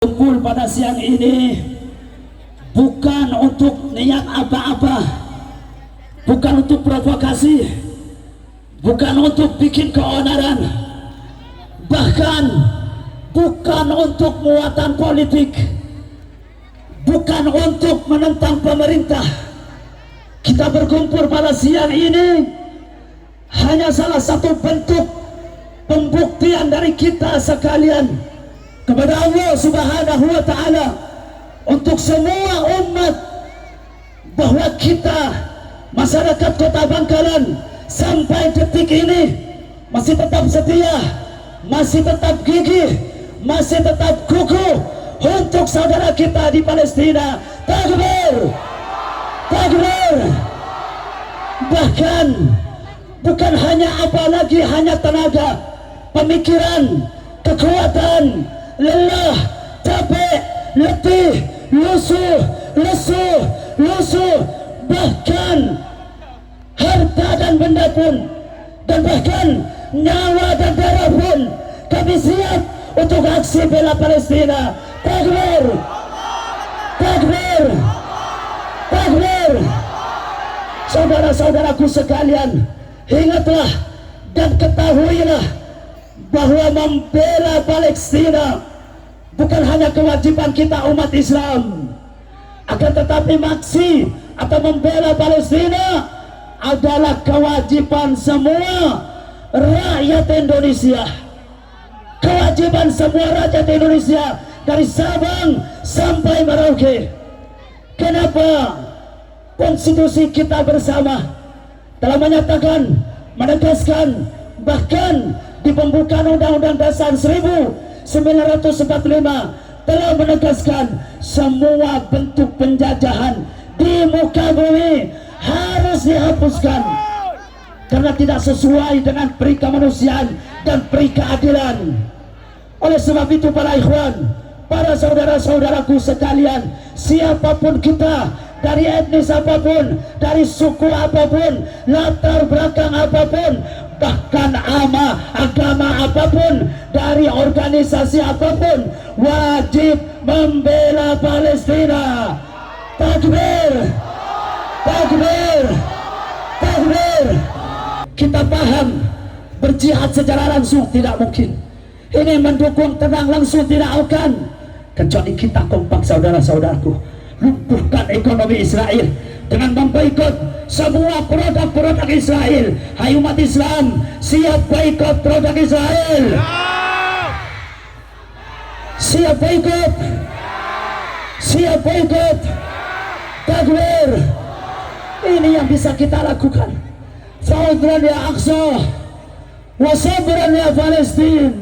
Kumpul pada siang ini bukan untuk niat apa-apa, bukan untuk provokasi, bukan untuk bikin keonaran, bahkan bukan untuk muatan politik, bukan untuk menentang pemerintah. Kita berkumpul pada siang ini hanya salah satu bentuk pembuktian dari kita sekalian kepada Allah Subhanahu wa Ta'ala, untuk semua umat, bahwa kita masyarakat Kota Bangkalan sampai detik ini masih tetap setia, masih tetap gigih, masih tetap kukuh untuk saudara kita di Palestina. Takbir, takbir. Bahkan bukan hanya apalagi hanya tenaga, pemikiran, kekuatan, lelah, capek, letih, lusuh, bahkan harta dan benda pun, dan bahkan nyawa dan darah pun kami siap untuk aksi bela Palestina. Takbir, takbir, takbir. Saudara-saudaraku sekalian, ingatlah dan ketahuilah bahwa membela Palestina bukan hanya kewajiban kita umat Islam, akan tetapi maksi atau membela Palestina adalah kewajiban semua rakyat Indonesia, kewajiban semua rakyat Indonesia dari Sabang sampai Merauke. Kenapa? Konstitusi kita bersama telah menyatakan, menegaskan, bahkan di pembukaan Undang-Undang Dasar 1945 telah menegaskan semua bentuk penjajahan di muka bumi harus dihapuskan karena tidak sesuai dengan peri kemanusiaan dan peri keadilan. Oleh sebab itu, para ikhwan, para saudara-saudaraku sekalian, siapapun kita, dari etnis apapun, dari suku apapun, latar belakang apapun, bahkan agama apapun, dari organisasi apapun, wajib membela Palestina. Takbir, takbir, takbir. Kita paham berjihad secara langsung tidak mungkin, ini mendukung tenang langsung tidak akan, kecuali kita kompak, saudara-saudaraku, lumpuhkan ekonomi Israel dengan memboikot semua produk-produk Israel. Hai umat Islam, siap boikot produk Israel? Siap boikot? Siap boikot? Takbir. Ini yang bisa kita lakukan. Fa'udran ya Aqsa wa sabran ya Palestin,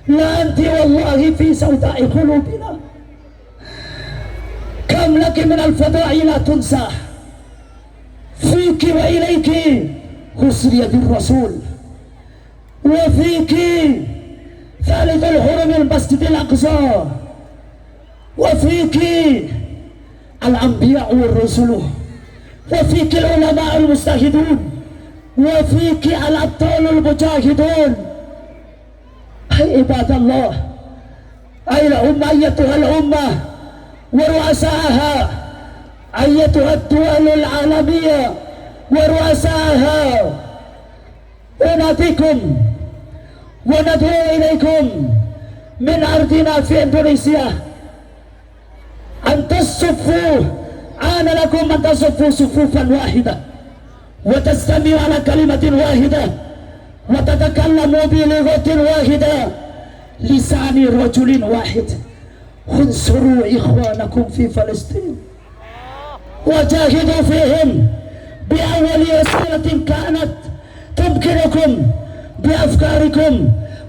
la anti wallahi fi sawta'i qulubina, kam laki min al-fada'i la tunsa, fiki wa ilayki husri yadir rasul, wa fiki thalith al-hurum al-masjid al-aqsa, wa fiki al-anbiya wal-rusuluh, wa fiki al-ulama al-mustahidun, wa fiki al-abtal al-mujahidun. Hai ibadallah, ayla umma ayyatuha al-ummah ورؤساءها أيتها الدول العالمية ورؤساءها، أناديكم وندعو إليكم من أرضنا في إندونيسيا أن تصفوا، آن لكم أن تصفوا صفوفا واحدة وتستمعوا على كلمة واحدة وتتكلموا بلغة واحدة، لسان رجل واحد. انصروا إخوانكم في فلسطين وجاهدوا فيهم بأول وسيلة كانت تمكنكم بأفكاركم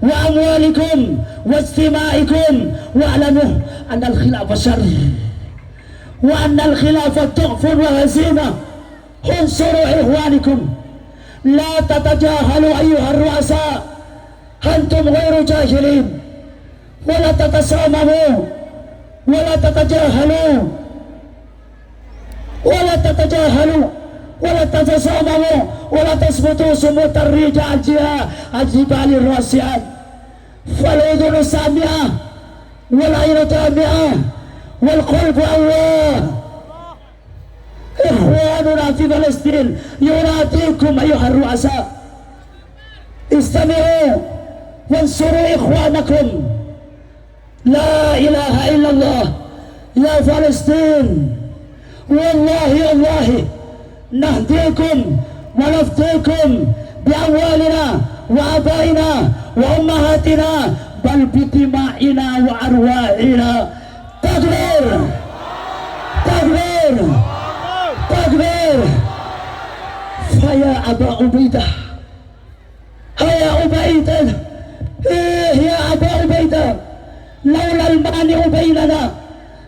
وأموالكم واجتماعكم، واعلموا أن الخلاف شر وأن الخلاف ضعف وهزيمة. انصروا إخوانكم، لا تتجاهلوا أيها الرؤساء، أنتم غير جاهلين، ولا تتسامموا ولا تتجاهلوا ولا تتجاهلوا ولا تتسامموا ولا تثبتوا صمود الرجال الجبال الراسيات، فالأذن سامعة والعين تامعة والقلب أواه. إخواننا في فلسطين يناديكم أيها الرؤساء، استمعوا وانصروا إخوانكم. لا إله إلا الله يا فلسطين، والله والله نهديكم ونفديكم بأموالنا وآبائنا وأمهاتنا بل بدمائنا وأرواحنا. تكبير تكبير تكبير. فيا أبا عبيدة، يا عبيدة، يا أبا عبيدة، لولا المانع بيننا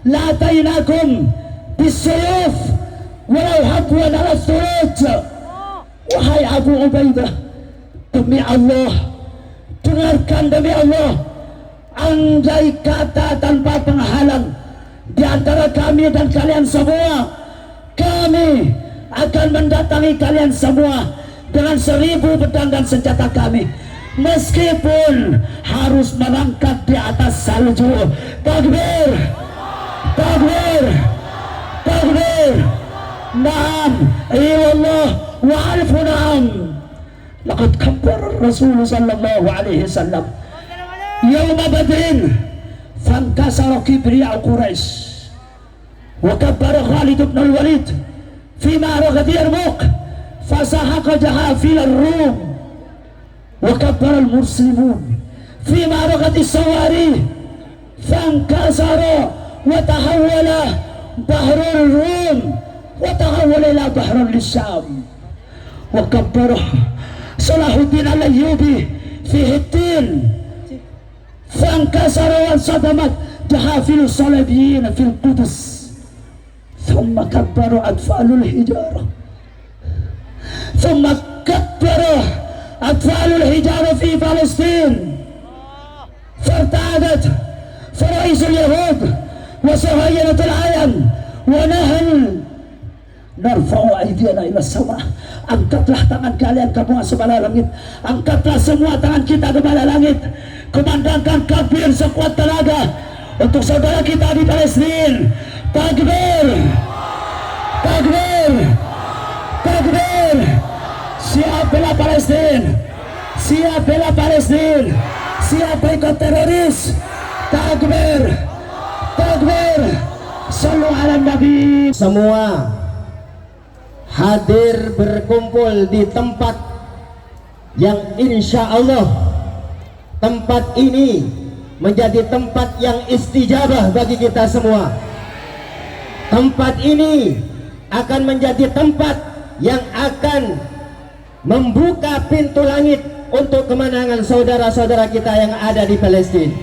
لأتيناكم بالسيوف ولو حبوا على الثروت. Wahai Abu Ubaidah, demi Allah, dengarkan demi Allah, andai kata tanpa penghalang di antara kami dan kalian semua, kami akan mendatangi kalian semua dengan 1000 pedang dan senjata kami, meskipun harus merangkak di atas salju. Takbir, takbir, takbir. Naam, Allah wa alfu naam. Laqad kabbara Rasul sallallahu alaihi wasallam يوم بدر فانكسر كبرياء قريش، وكبر خالد بن الوليد في معركة يرموك فسحق جحافل الروم، وكبر المسلمون في معركة الصواري فانكسر وتحول بحر الروم وتحول إلى بحر للشام، وكبر صلاح الدين الأيوبي في هتين فانكسر وانصدمت جحافل الصليبيين في القدس، ثم كبروا أطفال الحجارة، ثم كبروا أطفال الحجارة في فلسطين، فارتعدت فرئيس اليهود وصهاينة العالم ونهل narfa'u aydiyana ila sama. Angkatlah tangan kalian kamu sebelah langit, angkatlah semua tangan kita kepada langit, kumandangkan takbir sekuat tenaga untuk saudara kita di Palestina. Takbir, takbir, takbir. Siap bela Palestina, siap bela Palestina, siap boikot teroris. Takbir, takbir. Sallu ala Nabi. Semua hadir berkumpul di tempat yang insya Allah tempat ini menjadi tempat yang istijabah bagi kita semua. Tempat ini akan menjadi tempat yang akan membuka pintu langit untuk kemenangan saudara-saudara kita yang ada di Palestina.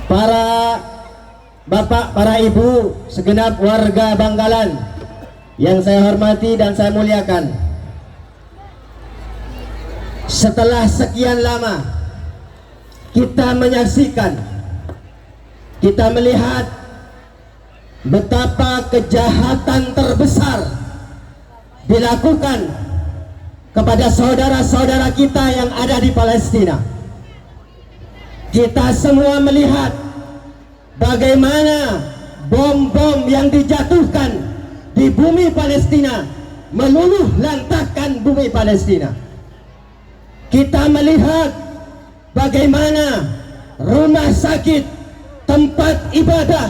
Para bapak, para ibu, segenap warga Bangkalan yang saya hormati dan saya muliakan, setelah sekian lama kita menyaksikan, kita melihat betapa kejahatan terbesar dilakukan kepada saudara-saudara kita yang ada di Palestina. Kita semua melihat bagaimana bom-bom yang dijatuhkan di bumi Palestina meluluh lantahkan bumi Palestina. Kita melihat bagaimana rumah sakit, tempat ibadah,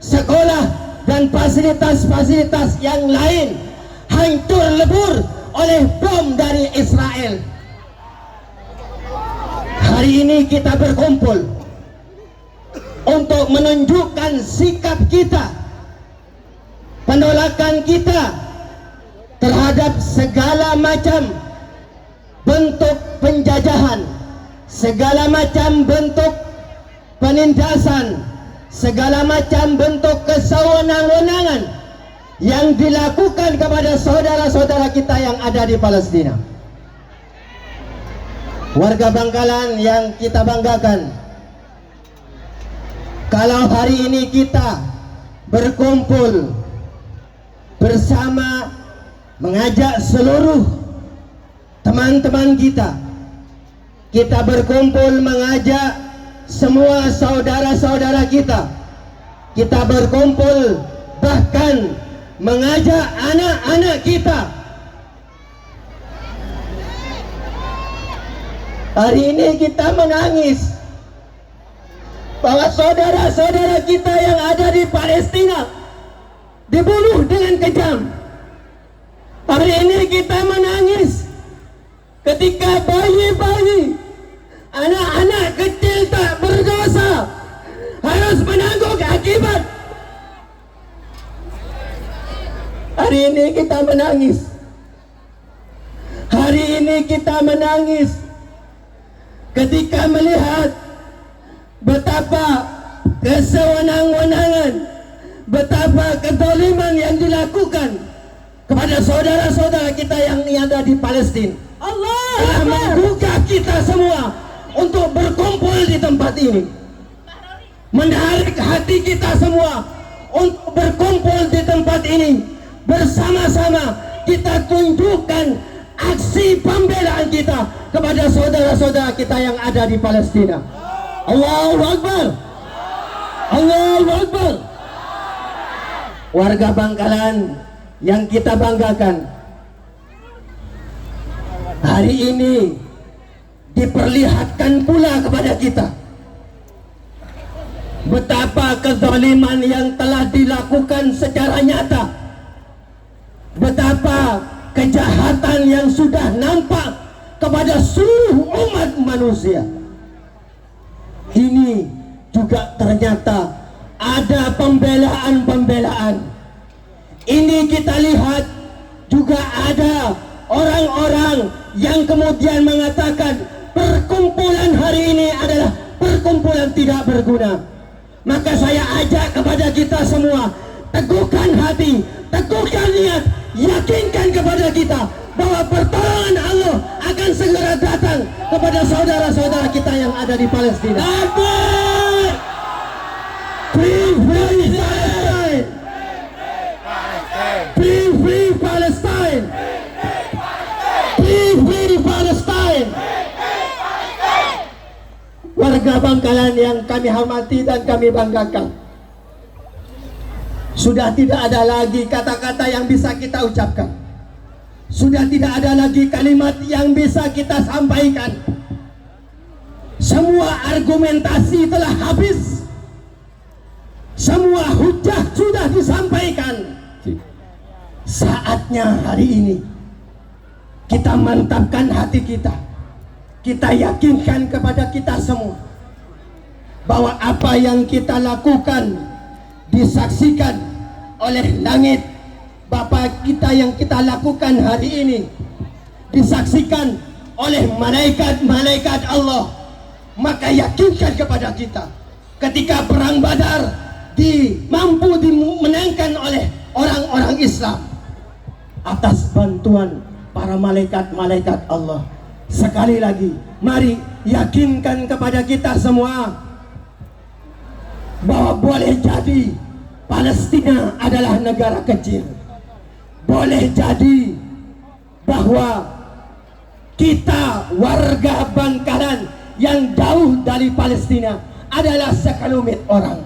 sekolah dan fasilitas-fasilitas yang lain hancur lebur oleh bom dari Israel. Hari ini kita berkumpul untuk menunjukkan sikap kita, penolakan kita terhadap segala macam bentuk penjajahan, segala macam bentuk penindasan, segala macam bentuk kesewenang-wenangan yang dilakukan kepada saudara-saudara kita yang ada di Palestina. Warga Bangkalan yang kita banggakan, kalau hari ini kita berkumpul bersama, mengajak seluruh teman-teman kita kita berkumpul mengajak semua saudara-saudara kita. Kita berkumpul bahkan mengajak anak-anak kita. Hari ini kita menangis bahwa saudara-saudara kita yang ada di Palestina dibunuh dengan kejam. Hari ini kita menangis ketika bayi-bayi, anak-anak kecil tak berdosa harus menanggung akibat. Hari ini kita menangis. Hari ini kita menangis ketika melihat betapa kesewenang-wenangan, betapa kezaliman yang dilakukan kepada saudara-saudara kita yang ada di Palestina. Allah telah menggugah kita semua untuk berkumpul di tempat ini, menarik hati kita semua untuk berkumpul di tempat ini. Bersama-sama kita tunjukkan aksi pembelaan kita kepada saudara-saudara kita yang ada di Palestina. Allahu Akbar, Allahu Akbar. Warga Bangkalan yang kita banggakan, hari ini diperlihatkan pula kepada kita betapa kezaliman yang telah dilakukan secara nyata, betapa kejahatan yang sudah nampak kepada seluruh umat manusia. Ini juga ternyata ada pembelaan-pembelaan. Ini kita lihat juga ada orang-orang yang kemudian mengatakan perkumpulan hari ini adalah perkumpulan tidak berguna. Maka saya ajak kepada kita semua, teguhkan hati, teguhkan niat, yakinkan kepada kita bahwa pertolongan Allah akan segera datang kepada saudara-saudara kita yang ada di Palestina. Takbir! Free Palestine! Free Palestine! Free Palestine! Warga Bangkalan yang kami hormati dan kami banggakan, sudah tidak ada lagi kata-kata yang bisa kita ucapkan. Sudah tidak ada lagi kalimat yang bisa kita sampaikan. Semua argumentasi telah habis. Semua hujah sudah disampaikan. Saatnya hari ini kita mantapkan hati kita. Kita yakinkan kepada kita semua bahwa apa yang kita lakukan disaksikan oleh langit. Bapa kita yang kita lakukan hari ini disaksikan oleh malaikat-malaikat Allah. Maka yakinkan kepada kita, ketika perang Badar mampu dimenangkan oleh orang-orang Islam atas bantuan para malaikat-malaikat Allah. Sekali lagi, mari yakinkan kepada kita semua bahwa boleh jadi Palestina adalah negara kecil. Boleh jadi bahwa kita warga Bangkalan yang jauh dari Palestina adalah sekelumit orang.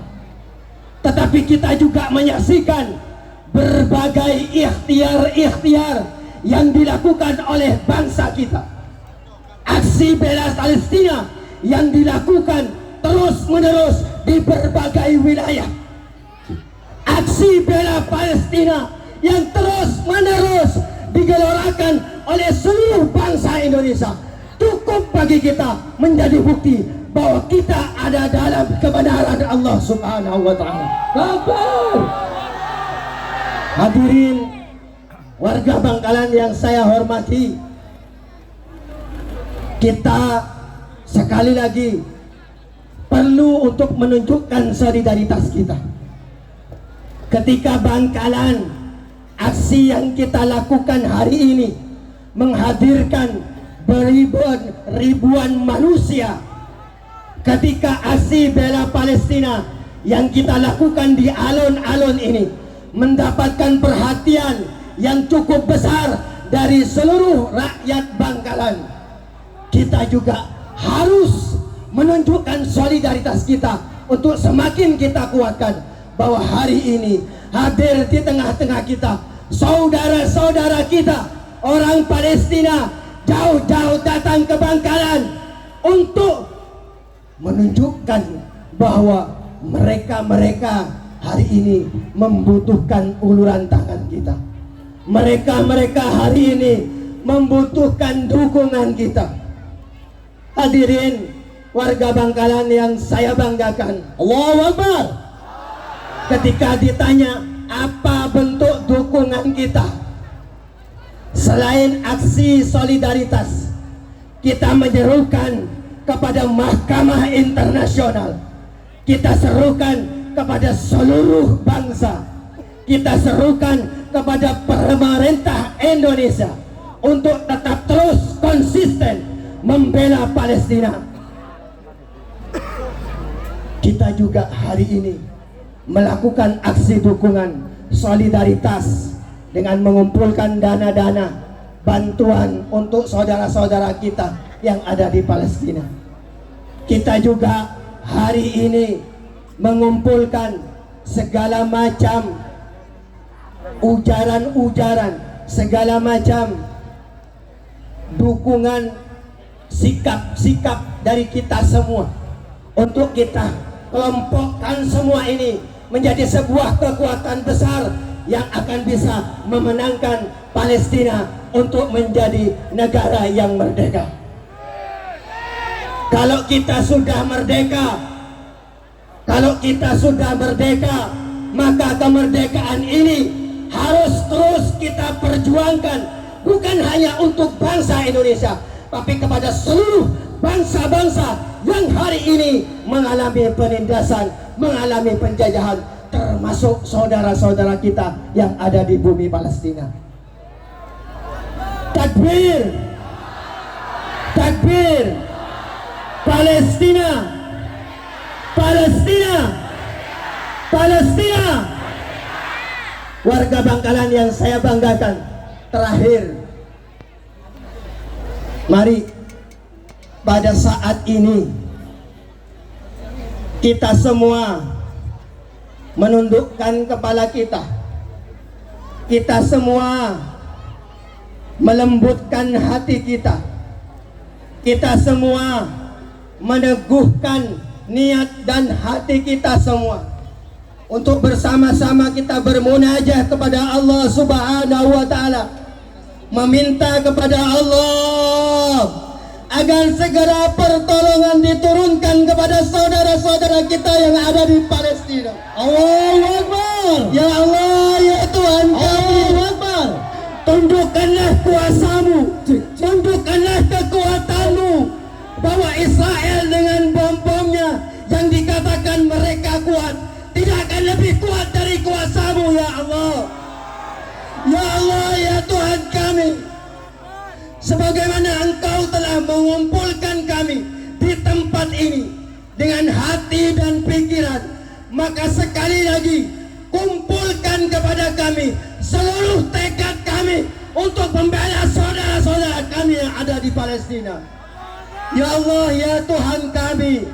Tetapi kita juga menyaksikan berbagai ikhtiar-ikhtiar yang dilakukan oleh bangsa kita. Aksi bela Palestina yang dilakukan terus-menerus di berbagai wilayah. Aksi bela Palestina yang terus-menerus digelorakan oleh seluruh bangsa Indonesia cukup bagi kita menjadi bukti bahwa kita ada dalam kebenaran Allah Subhanahu wa Ta'ala. Hadirin warga Bangkalan yang saya hormati, kita sekali lagi perlu untuk menunjukkan solidaritas kita. Ketika Bangkalan, aksi yang kita lakukan hari ini menghadirkan ribuan manusia. Ketika aksi bela Palestina yang kita lakukan di alun-alun ini mendapatkan perhatian yang cukup besar dari seluruh rakyat Bangkalan, kita juga harus menunjukkan solidaritas kita untuk semakin kita kuatkan bahwa hari ini hadir di tengah-tengah kita saudara-saudara kita orang Palestina jauh-jauh datang ke Bangkalan untuk menunjukkan bahwa mereka hari ini membutuhkan uluran tangan kita. Mereka hari ini membutuhkan dukungan kita. Hadirin warga Bangkalan yang saya banggakan, Allahu Akbar. Ketika ditanya apa bentuk dukungan kita, selain aksi solidaritas, kita menyerukan kepada Mahkamah Internasional, kita serukan kepada seluruh bangsa, kita serukan kepada pemerintah Indonesia untuk tetap terus konsisten membela Palestina. Kita juga hari ini melakukan aksi dukungan solidaritas dengan mengumpulkan dana-dana bantuan untuk saudara-saudara kita yang ada di Palestina. Kita juga hari ini mengumpulkan segala macam ujaran-ujaran, segala macam dukungan, sikap-sikap dari kita semua untuk kita kelompokkan semua ini menjadi sebuah kekuatan besar yang akan bisa memenangkan Palestina untuk menjadi negara yang merdeka. Kalau kita sudah merdeka, maka kemerdekaan ini harus terus kita perjuangkan, bukan hanya untuk bangsa Indonesia, tapi kepada seluruh bangsa-bangsa yang hari ini mengalami penindasan, mengalami penjajahan, termasuk saudara-saudara kita yang ada di bumi Palestina. Takbir, takbir, Palestina, Palestina, Palestina. Warga Bangkalan yang saya banggakan, terakhir, mari pada saat ini kita semua menundukkan kepala kita. Kita semua melembutkan hati kita. Kita semua meneguhkan niat dan hati kita semua untuk bersama-sama kita bermunajat kepada Allah Subhanahu wa taala, meminta kepada Allah agar segera pertolongan diturunkan kepada saudara-saudara kita yang ada di Palestina. Allahu Akbar. Ya Allah, ya Tuhan kami, Allahu Akbar. Tunjukkanlah kuasamu, tunjukkanlah kekuatanmu, bahwa Israel dengan bom-bomnya yang dikatakan mereka kuat tidak akan lebih kuat dari kuasamu, ya Allah. Ya Allah, ya Tuhan kami, sebagaimana Engkau telah mengumpulkan kami di tempat ini dengan hati dan pikiran, maka sekali lagi kumpulkan kepada kami seluruh tekad kami untuk membela saudara-saudara kami yang ada di Palestina. Ya Allah, ya Tuhan kami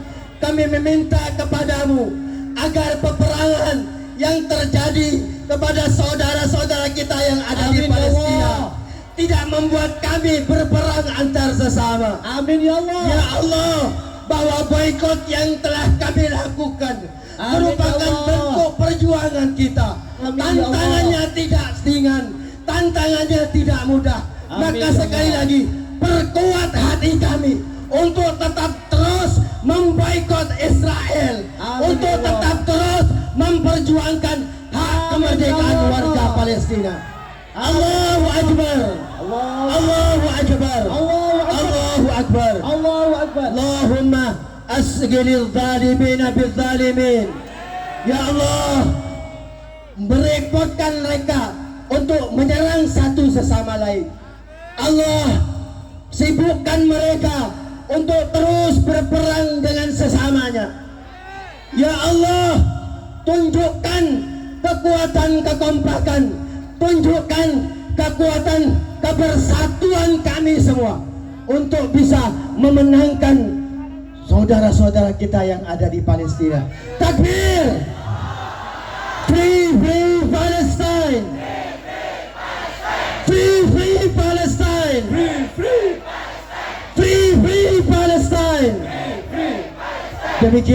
meminta kepadamu agar peperangan yang terjadi kepada saudara-saudara kita yang ada di Palestina tidak membuat kami berperang antar sesama. Amin ya Allah. Ya Allah, bahwa boikot yang telah kami lakukan merupakan bentuk perjuangan kita. Tantangannya tidak ringan, tantangannya tidak mudah. Maka sekali lagi perkuat hati kami untuk tetap terus memboikot Israel, untuk tetap terus memperjuangkan hak kemerdekaan warga Palestina. Allahu Akbar, Allahu Akbar, Allahu Akbar, Allahu Akbar. Allahumma asghilil zalimina bil zalimin. Ya Allah, merepotkan mereka untuk menyerang satu sesama lain. Allah, sibukkan mereka untuk terus berperang dengan sesamanya. Ya Allah, tunjukkan kekuatan kekompakan, tunjukkan kekuatan kebersatuan kami semua untuk bisa memenangkan saudara-saudara kita yang ada di Palestina. Takbir! Free Palestine! Free Palestine! Free Palestine! Demikian